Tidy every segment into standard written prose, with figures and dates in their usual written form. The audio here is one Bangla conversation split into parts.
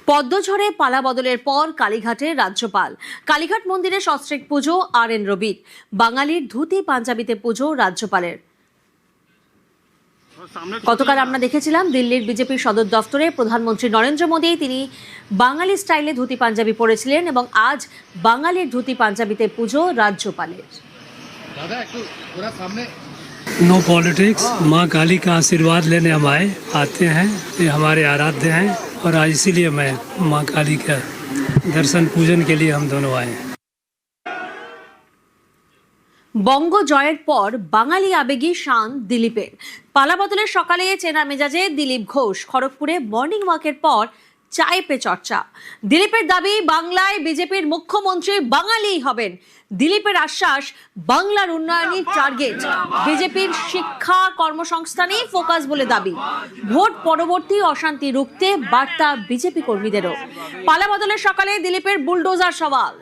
পদ্মঝড়ে পালা বদলের পর কালীঘাটের রাজ্যপাল। কালীঘাট মন্দিরে সস্ত্রীক পুজো আর.এন. রবির। বাঙালির ধুতি পাঞ্জাবিতে পুজো রাজ্যপালের। গতকাল আমরা দেখেছিলাম দিল্লির বিজেপির সদর দফতরে প্রধানমন্ত্রী নরেন্দ্র মোদী তিনি বাঙালি স্টাইলে ধুতি পাঞ্জাবি পরেছিলেন এবং আজ বাঙালির ধুতি পাঞ্জাবিতে পুজো রাজ্যপালের। नो पॉलिटिक्स, माँ काली का आशीर्वाद लेने हम आते हैं। ये हमारे आराध्य हैं और आज इसीलिए मैं माँ काली का दर्शन पूजन के लिए हम दोनों आए हैं। বঙ্গ জয়ের পর বাঙালি আবেগী শান দিলীপের। পালা বদলের সকালে চেনা মেজাজে দিলীপ ঘোষ খড়গপুরে মর্নিং ওয়াকের পর চায়ে পে চর্চা। দিলীপের দাবি বাংলায় বিজেপির মুখ্যমন্ত্রী বাঙালিই হবেন। দিলীপের আশ্বাস বাংলার উন্নয়নের টার্গেট। বিজেপির শিক্ষা কর্মসংস্থানেই ফোকাস বলে দাবি। ভোট পরবর্তী অশান্তি রুখতে বার্তা বিজেপি কর্মীদেরও। পালা বদলের সকালে দিলীপের বুলডোজার সওয়াল।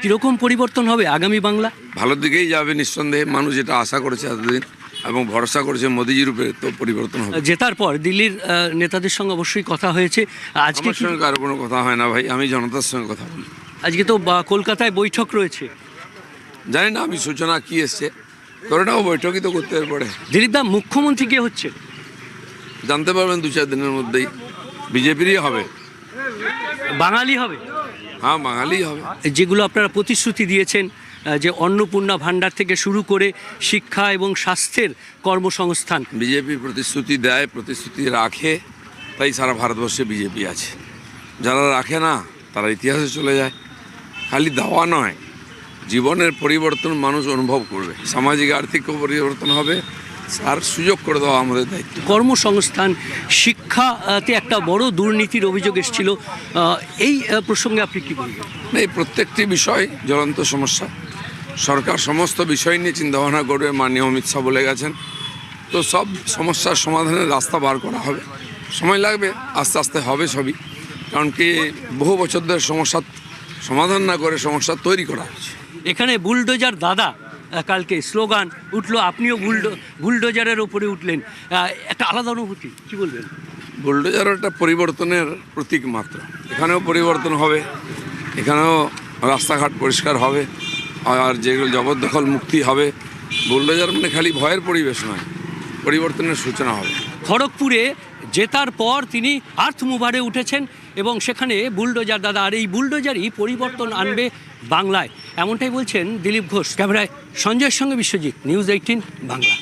কিরকম পরিবর্তন হবে আগামী বাংলা? ভালোর দিকেই যাবে নিঃসন্দেহে। মানুষ যেটা আশা করেছে এতদিন এবং ভরসা করেছে মোদিজির উপরে, তো পরিবর্তন হবে। জেতার পর দিল্লির নেতাদের সঙ্গে অবশ্যই কথা হয়েছে। আজকে আমার সঙ্গে কারো কোনো কথা হয় না ভাই, আমি জনতার সঙ্গে কথা বলি। আজকে তো কলকাতায় বৈঠক রয়েছে, জানি না আমি সূচনা কি এসছে, তোরাও বৈঠকই তো করতে পারে। দিলীপ দা মুখ্যমন্ত্রী কে হচ্ছে জানতে পারবেন 2-4 দিনের মধ্যেই। বিজেপিরই হবে, বাঙালি হবে। হ্যাঁ বাঙালি হবে। যেগুলো আপনারা প্রতিশ্রুতি দিয়েছেন, যে অন্নপূর্ণা ভাণ্ডার থেকে শুরু করে শিক্ষা এবং স্বাস্থ্যের কর্মসংস্থান, বিজেপি প্রতিশ্রুতি দেয়, প্রতিশ্রুতি রাখে, তাই সারা ভারতবর্ষে বিজেপি আছে। যারা রাখে না তারা ইতিহাসে চলে যায়। খালি দেওয়া নয়, জীবনের পরিবর্তন মানুষ অনুভব করবে, সামাজিক আর্থিক পরিবর্তন হবে, তার সুযোগ করে দেওয়া আমাদের দায়িত্ব। কর্মসংস্থান, শিক্ষাতে একটা বড় দুর্নীতির অভিযোগ এসেছিল, এই প্রসঙ্গে আপনি কি বলবেন? এই প্রত্যেকটি বিষয় জ্বলন্ত সমস্যা। সরকার সমস্ত বিষয় নিয়ে চিন্তাভাবনা করবে, মাননীয় অমিত শাহ বলে গেছেন। তো সব সমস্যার সমাধানের রাস্তা বার করা হবে, সময় লাগবে, আস্তে আস্তে হবে সবই। কারণ কি বহু বছর ধরে সমস্যার সমাধান না করে সমস্যা তৈরি করা হয়েছে। এখানে বুলডোজার দাদা কালকে স্লোগান উঠলো, আপনিও বুলডোজারের ওপরে উঠলেন, একটা আলাদা অনুভূতি, কি বলবেন? বুলডোজার একটা পরিবর্তনের প্রতীক মাত্র। এখানেও পরিবর্তন হবে, এখানেও রাস্তাঘাট পরিষ্কার হবে, আর যেগুলো জবরদখল মুক্তি হবে। বুলডোজার মানে খালি ভয়ের পরিবেশ নয়, পরিবর্তনের সূচনা হবে। খড়গপুরে জেতার পর তিনি আর্থ মুভারে উঠেছেন এবং সেখানে বুলডোজার দাদা, আর এই বুলডোজারই পরিবর্তন আনবে বাংলায়, এমনটাই বলছেন দিলীপ ঘোষ। ক্যামেরায় সঞ্জয়ের সঙ্গে বিশ্বজিৎ, নিউজ 18 বাংলা।